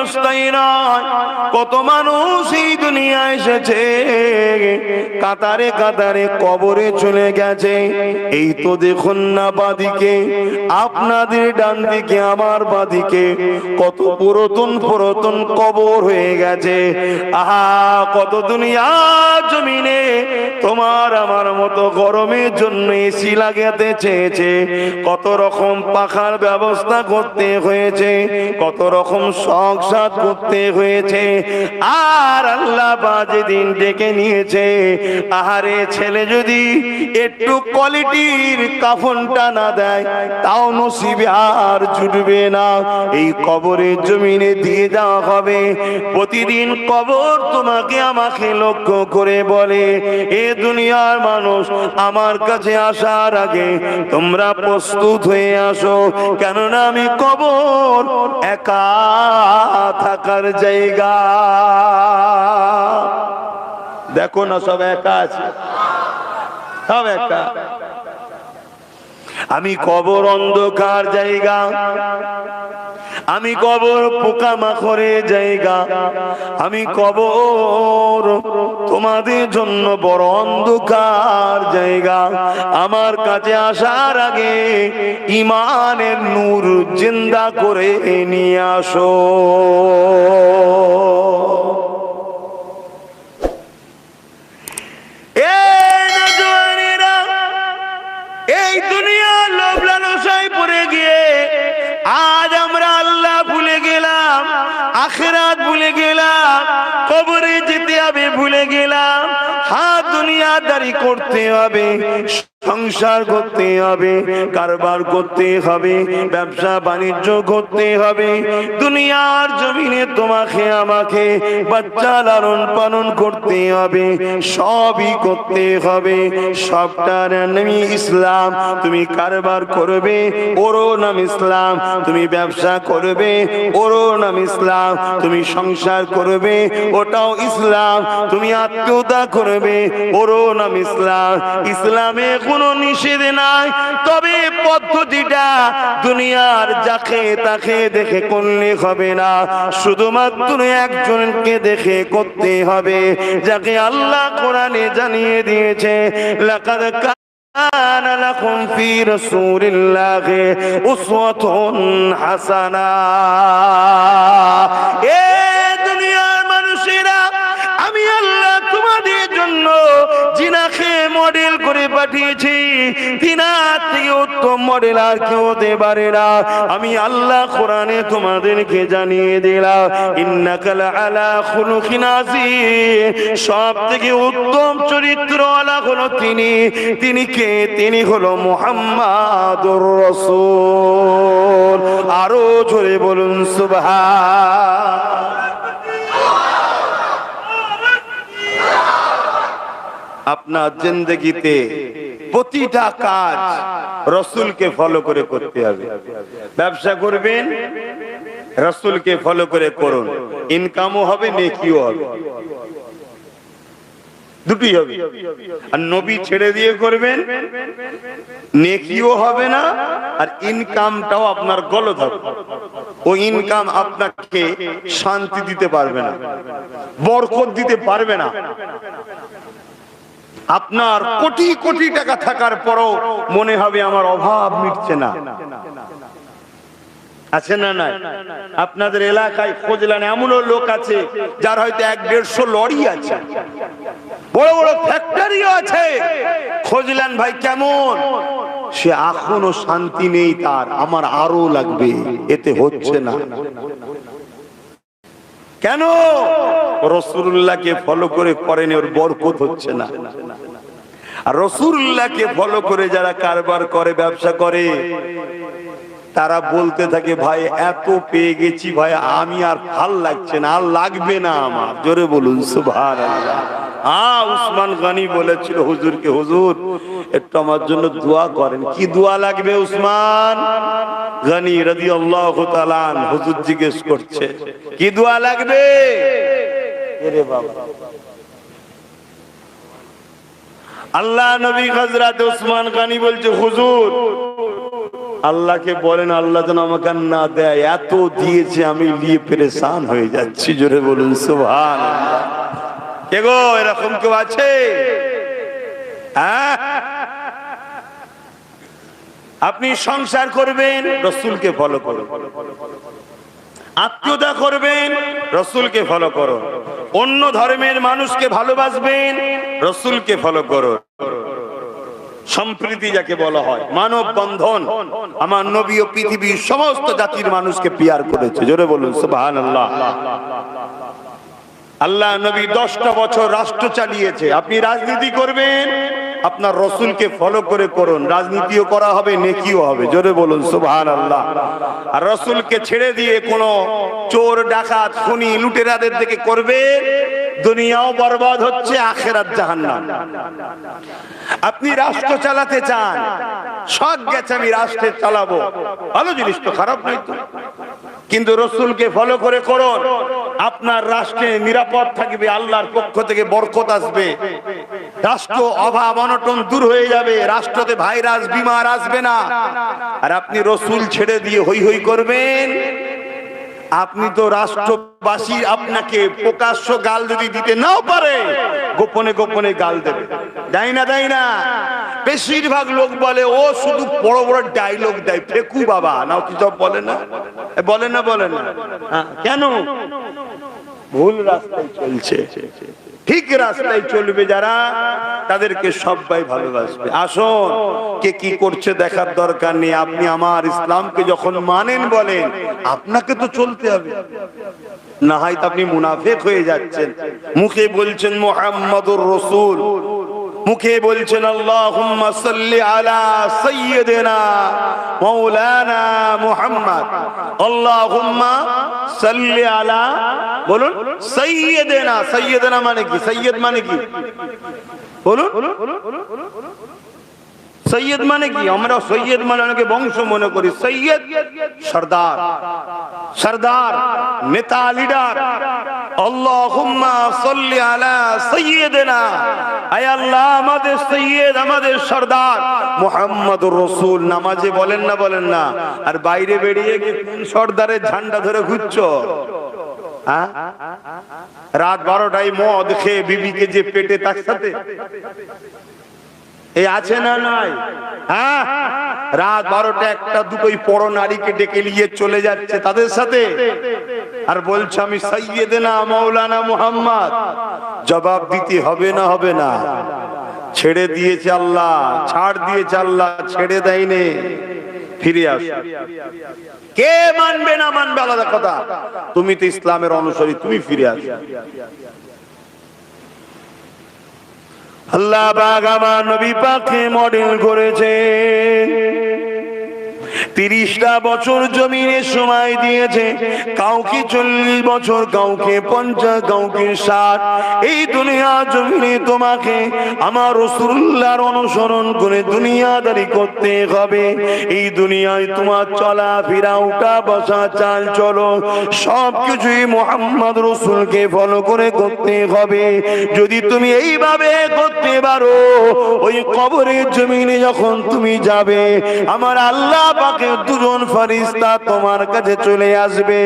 রাস্তায় নয়, কত মানুষ এই দুনিয়ায় এসেছে, কাতারে কাতারে কবরে চলে গেছে। এই তো দেখুন না বাদিকে, আপনাদের ডান দিকে আমার বাদিকে কত পুরাতন পুরাতন কবর হয়ে গেছে। আহা, কত দুনিয়া জমিনে তোমার আমার মতো গরমের জন্য এসি লাগাতে চেয়েছে, কত রকম পাখার ব্যবস্থা করতে হয়েছে, কত রকম শখ সাধ করতে হয়েছে। আর আল্লাহ বাজে দিন ডেকে নিয়েছে, আহারে ছেলে যদি একটু কোয়ালিটির কাফনটা না দেয় তাও নসিবে আর জুটবে না। এই কবরের জমিনে দিয়ে দেওয়া হবে। প্রতিদিন কবর তোমাকে আমাকে লক্ষ্য করে বলে, এ দুনিয়ার মানুষ, আমার কাছে আসার আগে তোমরা প্রস্তুত হয়ে আসো, কেননা আমি কবর একা থাকার জায়গা। দেখো না, সব একা আছে, সব একা। আমি কবর অন্ধকার জায়গা, আমি কবর পোকামাকড়ের জায়গা, আমি কবর তোমাদের জন্য বড় অন্ধকার জায়গা। আমার কাছে আসার আগে ইমানের নূর জিন্দা করে নিয়ে আসো। এই দুনিয়ার লোভ লালসায় পড়ে গিয়ে আজ আমরা আল্লাহ ভুলে গেলাম, আখিরাত ভুলে গেলাম, কবরে যেতে হবে ভুলে গেলাম। হাত দুনিয়াদারি করতে হবে, সংসার করতে হবে, কারবার করতে হবে, ব্যবসা বাণিজ্য করতে হবে। দুনিয়ার জমিনে তোমাকে আমাকে বাচ্চা লালন পালন করতে হবে, সবই করতে হবে। সবটার নামই ইসলাম। তুমি কারবার করবে, ওরও নাম ইসলাম। তুমি ব্যবসা করবে, ওরও নাম ইসলাম। তুমি সংসার করবে, ওটাও ইসলাম। তুমি আত্মীয়তা করবে, ওরও নাম ইসলাম। ইসলামে কোনো নিষেধ নাই, তবে পদ্ধতিটা দুনিয়ার যাকে তাকে দেখে করলে হবে না, শুধুমাত্র একজনকে দেখে করতে হবে, যাকে আল্লাহ কোরআনে জানিয়ে দিয়েছে, লাকাদ কানা লাকুম ফি রাসূলিল্লাহি উসওয়াতুন হাসানাহ। এ দুনিয়ার মানুষেরা, আমি আল্লাহ তোমাদের জন্য জিনাকে মডেল করে পাঠিয়েছি, তিনার থেকে উত্তম মডেল আর কেউ হতে পারে না। আমি আল্লাহ কোরআনে তোমাদেরকে জানিয়ে দিলাম, ইন্নাকা লাআলা খুলুকিন আযীম। সব থেকে উত্তম চরিত্রওয়ালা হলো তিনি। তিনি কে? তিনি হলো মুহাম্মাদুর রাসূল। আরো জোরে বলুন সুবহান। আপনার জিন্দেগিতে প্রতিটা কাজ রাসূলকে ফলো করে করতে হবে। ব্যবসা করবেন, রাসূলকে ফলো করে করুন, ইনকামও হবে, নেকিও হবে, দুটোই হবে। আর নবী ছেড়ে দিয়ে করবেন, নেকিও হবে না, আর ইনকামটাও আপনার গলত হবে। ওই ইনকাম আপনাকে শান্তি দিতে পারবে না, বরকত দিতে পারবে না। আপনার কোটি কোটি টাকা থাকার পরও মনে হবে আমার অভাব মিটছে না। আছে না? নাই? আপনাদের এলাকায় খোঁজলেন, এমনও লোক আছে যার হয়তো 1-150 লরি আছে, বড় বড় ফ্যাক্টরিও আছে। খোঁজলেন, ভাই কেমন? সে এখনো শান্তি নেই তার, আমার আরো লাগবে, এতে হচ্ছে না। কেন? রাসূলুল্লাহকে ফলো করে করেন, ওর বরকত হচ্ছে না। আর রাসূলুল্লাহকে ফলো করে যারা কারবার করে, ব্যবসা করে, তারা বলতে থাকে, ভাই এত পেয়ে গেছি ভাই, আমি আর ভাল লাগছে না, আর লাগবে না আমার। জোরে বলুন সুবহানাল্লাহ। হ্যাঁ, উসমান গনি বলেছিল হুজুরকে, হুজুর একটু আমার জন্য দোয়া করেন। কি দোয়া লাগবে? উসমান গনি রাদিয়াল্লাহু তাআলা আনহু হুজুর জিজ্ঞেস করছে, কি দোয়া লাগবে? এরে বাবা, আল্লাহ নবী হযরত উসমান গনি বলছে, হুজুর আল্লাহকে বলেন আল্লাহ যেন আমাকে না দেয়, এত দিয়েছে আমি নিয়ে পেরেশান হয়ে যাচ্ছি। জোরে বলুন সুবহানাল্লাহ। কে গো এরকম কেউ আছে? হ্যাঁ, আপনি সংসার করবেন রাসূলকে ফলো করুন, আত্মীয়তা করবেন রাসূলকে ফলো করুন, অন্য ধর্মের মানুষকে ভালোবাসবেন রাসূলকে ফলো করুন। সম্প্রীতি যাকে বলা হয়, মানব বন্ধন, আমার নবী ও পৃথিবীর সমস্ত জাতির মানুষকে পিয়ার করেছে। জোরে বলুন সুবহানাল্লাহ। আল্লাহ নবী 10টা বছর রাষ্ট্র চালিয়েছে। আপনি রাজনীতি করবেন আপনার রাসূলকে ফলো করে করুন, রাজনীতিও করা হবে, নেকিও হবে। জোরে বলুন সুবহানাল্লাহ। আর রাসূলকে ছেড়ে দিয়ে কোন চোর ডাকাত খুনি লুটেরাদের দিকে করবে, দুনিয়াও বরবাদ হচ্ছে, আখিরাত জাহান্নাম। আপনি রাষ্ট্র চালাতে চান, শখ গেছে আমি রাষ্ট্রে চালাবো, ভালো জিনিস তো, খারাপ নয় তো, কিন্তু রাসূলকে ফলো করে করুন, আপনার রাষ্ট্রে নিরাপদ থাকবে, আল্লাহর পক্ষ থেকে বরকত আসবে, রাষ্ট্র অভাব অনটন দূর হয়ে যাবে, রাষ্ট্রতে ভাইরাস বিমার আসবে না। আর আপনি রাসূল ছেড়ে দিয়ে হই হই করবেন, আপনি তো রাষ্ট্রবাসী আপনাকে প্রকাশ্য গাল যদি দিতে নাও পারে, গোপনে গোপনে গাল দেবে। দেয় না, দেয় না? বেশিরভাগ লোক বলে ও শুধু বড় বড় ডায়লগ দেয়, ফেকু বাবা নাও কি সব বলে না, বলে না, বলে না। কেন? ভুল রাস্তায় চলছে, ঠিক রাস্তায় চলবে যারা, তাদেরকে সবাই ভালোবাসবে। আসুন, কে কি করছে দেখার দরকার নেই, আপনি আমার ইসলামকে যখন মানেন বলেন, আপনাকে তো চলতে হবে, না হয় তো আপনি মুনাফিক হয়ে যাচ্ছেন। মুখে বলছেন মুহাম্মাদুর রাসূল, মুখে বলছেন আল্লাহুম্মা সাল্লি আলা সাইয়্যিদিনা মাওলানা মুহাম্মদ, আল্লাহুম্মা সাল্লি আলা, বলুন সাইয়্যিদিনা। সাইয়্যিদিনা মানে কি? সাইয়্যিদ মানে কি বলুন? সৈয়দ মানে কি? আমরা সৈয়দ মানে অনেকে বংশ মনে করি, সৈয়দ সরদার, সরদার নেতা, লিডার। আল্লাহুম্মা সাল্লি আলা সাইয়্যিদিনা, আয় আল্লাহ আমাদের সৈয়দ, আমাদের সরদার মুহাম্মদুর রাসূল। নামাজে বলেন না, বলেন না? আর বাইরে বেরিয়ে গিয়ে কোন সরদারের ঝান্ডা ধরে ঘুরছো? রাত 12টায় মদ খেয়ে বিবিকে যে পেটে, তার সাথে এই আছে না নাই? হ্যাঁ, রাত 12টা 1টা 2টোই পর নারীকে ডেকে নিয়ে চলে যাচ্ছে তাদের সাথে, আর বলছে আমি সাইয়্যিদিনা মাওলানা মুহাম্মদ। জবাব দিতে হবে না, হবে না? ছেড়ে দিয়েছে আল্লাহ, ছাড় দিয়েছে আল্লাহ, ছেড়ে দেয়নি। ফিরে আস, কে মানবে না মানবে আলাদা কথা, তুমি তো ইসলামের অনুসারী, তুমি ফিরে আস। আল্লাহ পাক আমার নবী পাককে মডেল করেছেন। 30টা বছর জমিনে সময় দিয়েছে, কাউকে 40 বছর, কাউকে 50, কাউকে 60। এই দুনিয়া জমিনে তোমাকে আমার রাসূলুল্লাহর অনুসরণ করে দুনিয়াদারি করতে হবে। এই দুনিয়ায় তোমার চলা ফেরা, উঠা বসা, চাল চলো সবকিছুই মুহাম্মদ রাসূলকে ফলো করে করতে হবে। যদি তুমি এইভাবে করতে পারো, ওই কবরের জমিনে যখন তুমি যাবে, আমার আল্লাহ পাকের দুজন ফেরেশতা তোমার কাছে চলে আসবে,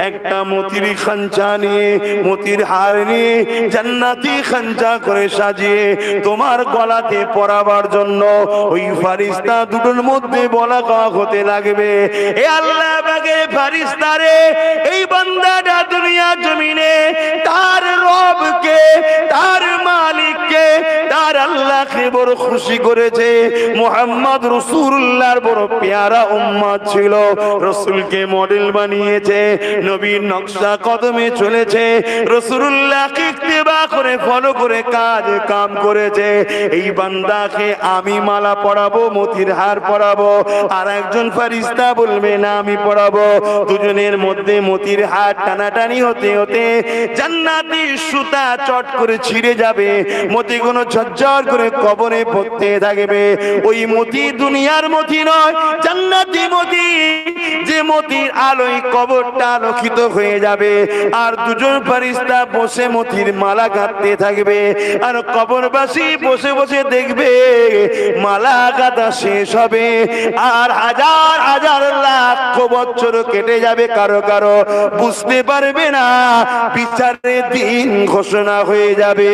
একটা মতির খাঞ্চা নিয়ে, মতির হার নিয়ে, জান্নাতি খাঞ্চা করে সাজিয়ে তোমার গলাতে পরাবার জন্য। ওই ফেরেশতা দুটোর মধ্যে বলা হতে লাগবে, এ আল্লাহ পাকের ফেরেশতা রে, এই বান্দাটা দুনিয়া জমিনে তার রবকে, তার মালিককে, তার আল্লাহকে বড় খুশি করেছে। মুহাম্মদ রাসূলুল্লাহর বড় পেয়ারা উম্মত ছিল, রাসূলকে মডেল বানিয়েছে, নবীর নকশা কদমে চলেছে, রাসূলুল্লাহকে ইত্তেবা করে ফলো করে কাজ কাম করেছে। এই বান্দাকে আমি মালা পরাবো, মতির হার পরাবো, আর একজন ফেরেশতা বলবে না আমি পরাবো। দুজনের মধ্যে মতির হার টানাটানি হতে হতে জান্নাতি সুতা চট করে ছিঁড়ে যাবে, মতিগুলো ঝরঝর করে কবরে পড়তে থাকবে। ওই মতি দুনিয়ার মতি নয়, জান্নাতি মতি, যে মতির আলোয় কবরটা আলোকিত হয়ে যাবে, আর দুজন ফেরেশতা বসে মতির মালা গাঁথতে থাকবে, আর কবরবাসী বসে বসে দেখবে মালা গাঁথা শেষ হবে, আর হাজার হাজার লাখ বছর কেটে যাবে, কারো কারো বুঝতে পারবে না, বিচারের দিন ঘোষণা হয়ে যাবে।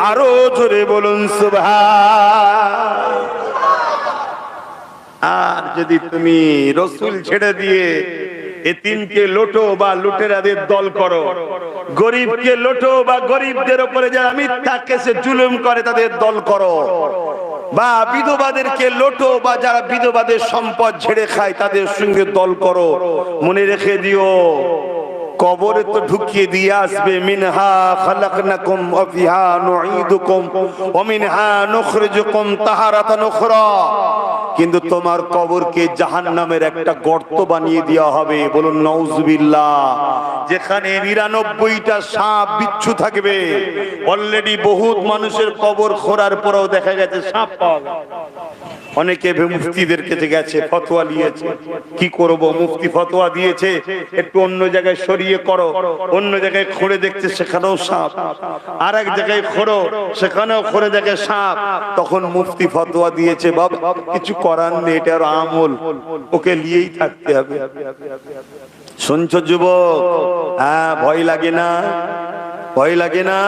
আরো জোরে বলুন সুবহান। আর যদি তুমি রসুল ছেড়ে দিয়ে এতিমকে লোটো বা লুটেরাদের দল করো, গরিবকে লোটো বা গরিবদের উপরে যারা মিথ্যা কেসে জুলুম করে তাদের দল করো, বা বিধবাদেরকে লোটো বা যারা বিধবাদের সম্পদ ঝেড়ে খায় তাদের সঙ্গে দল করো, মনে রেখে দিও কবরে তো ঢুকিয়ে দিয়ে আসবে, মিনহা খালাকনাকুম ওয়া ফিহা নুঈদুকুম ওয়া মিনহা নুখরিজুকুম তাহারাতান উখরা, কিন্তু তোমার কবরকে জাহান্নামের একটা গর্ত বানিয়ে দেওয়া হবে। বলুন নাউজুবিল্লাহ। যেখানে ৯৯টা সাপ বিচ্ছু থাকবে। অলরেডি বহুত মানুষের কবর খোঁড়ার পরেও দেখা গেছে সাপ পাওয়া যায়। অনেকে মুফতিদের কাছে গেছে, ফতোয়া নিয়েছে, কি করব, মুফতি ফতোয়া দিয়েছে একটু অন্য জায়গায় সরিয়ে করো, অন্য জায়গায় খুঁড়ে দেখছে সেখানেও সাপ, আর এক জায়গায় খোঁড়ো সেখানেও খুঁড়ে দেখে সাপ, তখন মুফতি ফতোয়া দিয়েছে বাবা কিছু করার নেই, এটার আমল, ওকে নিয়েই থাকতে হবে। শুনছো যুবক? হ্যাঁ, ভয় লাগে না? ভয় লাগে না?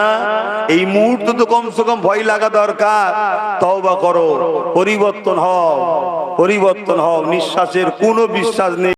এই মুহূর্তে তো কমসে কম ভয় লাগা দরকার। তওবা করো, পরিবর্তন হও, পরিবর্তন হও। নিঃশ্বাসের কোনো বিশ্বাস নেই।